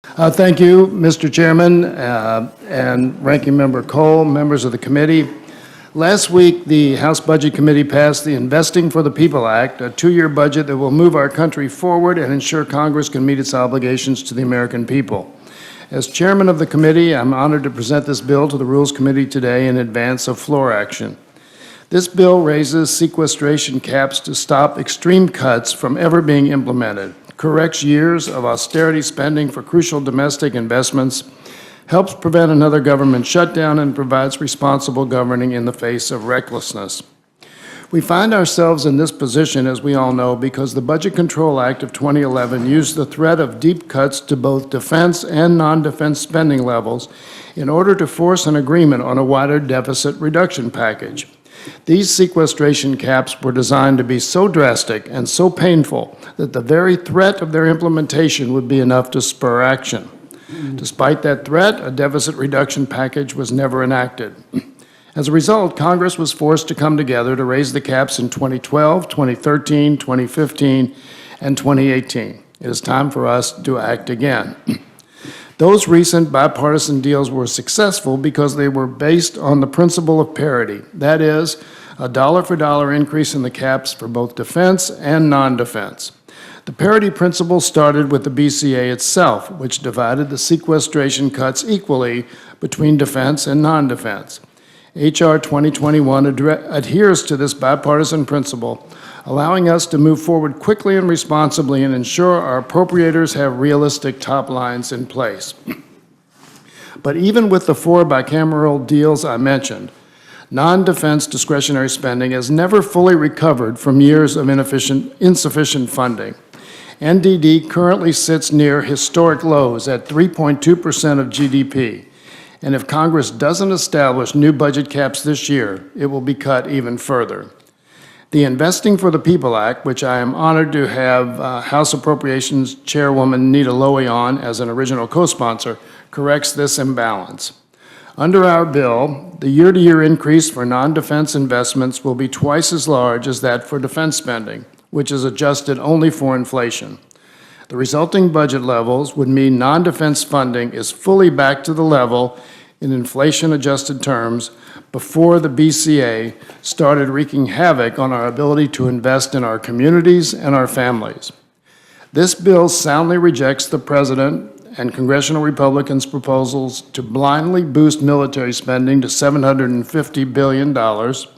Thank you, Mr. Chairman, and Ranking Member Cole, members of the committee. Last week, the House Budget Committee passed the Investing for the People Act, a two-year budget that will move our country forward and ensure Congress can meet its obligations to the American people. As chairman of the committee, I'm honored to present this bill to the Rules Committee today in advance of floor action. This bill raises sequestration caps to stop extreme cuts from ever being implemented, corrects years of austerity spending for crucial domestic investments, helps prevent another government shutdown, and provides responsible governing in the face of recklessness. We find ourselves in this position, as we all know, because the Budget Control Act of 2011 used the threat of deep cuts to both defense and non-defense spending levels in order to force an agreement on a wider deficit reduction package. These sequestration caps were designed to be so drastic and so painful that the very threat of their implementation would be enough to spur action. Despite that threat, a deficit reduction package was never enacted. As a result, Congress was forced to come together to raise the caps in 2012, 2013, 2015, and 2018. It is time for us to act again. Those recent bipartisan deals were successful because they were based on the principle of parity. That is, a dollar-for-dollar increase in the caps for both defense and non-defense. The parity principle started with the BCA itself, which divided the sequestration cuts equally between defense and non-defense. H.R. 2021 adheres to this bipartisan principle, allowing us to move forward quickly and responsibly and ensure our appropriators have realistic top lines in place. But even with the four bicameral deals I mentioned, non-defense discretionary spending has never fully recovered from years of insufficient funding. NDD currently sits near historic lows at 3.2% of GDP. And if Congress doesn't establish new budget caps this year, it will be cut even further. The Investing for the People Act, which I am honored to have House Appropriations Chairwoman Nita Lowey on as an original co-sponsor, corrects this imbalance. Under our bill, the year-to-year increase for non-defense investments will be twice as large as that for defense spending, which is adjusted only for inflation. The resulting budget levels would mean non-defense funding is fully back to the level in inflation-adjusted terms before the BCA started wreaking havoc on our ability to invest in our communities and our families. This bill soundly rejects the President and congressional Republicans' proposals to blindly boost military spending to $750 billion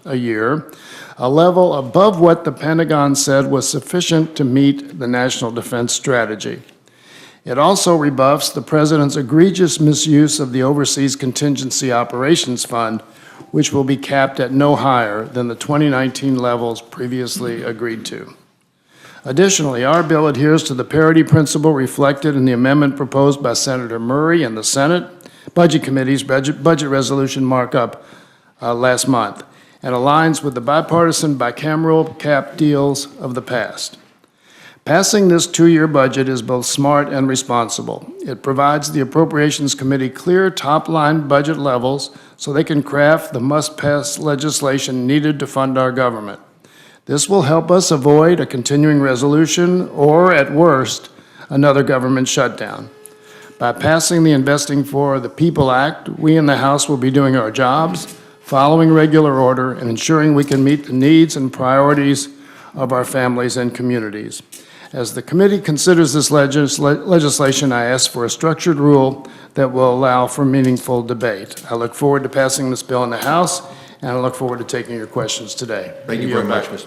a year, a level above what the Pentagon said was sufficient to meet the national defense strategy. It also rebuffs the President's egregious misuse of the Overseas Contingency Operations Fund, which will be capped at no higher than the 2019 levels previously agreed to. Additionally, our bill adheres to the parity principle reflected in the amendment proposed by Senator Murray and the Senate Budget Committee's budget resolution markup last month, and aligns with the bipartisan bicameral cap deals of the past. Passing this two-year budget is both smart and responsible. It provides the Appropriations Committee clear top-line budget levels so they can craft the must-pass legislation needed to fund our government. This will help us avoid a continuing resolution or, at worst, another government shutdown. By passing the Investing for the People Act, we in the House will be doing our jobs, following regular order, and ensuring we can meet the needs and priorities of our families and communities. As the committee considers this legislation, I ask for a structured rule that will allow for meaningful debate. I look forward to passing this bill in the House, and I look forward to taking your questions today. Thank you very much, Mr.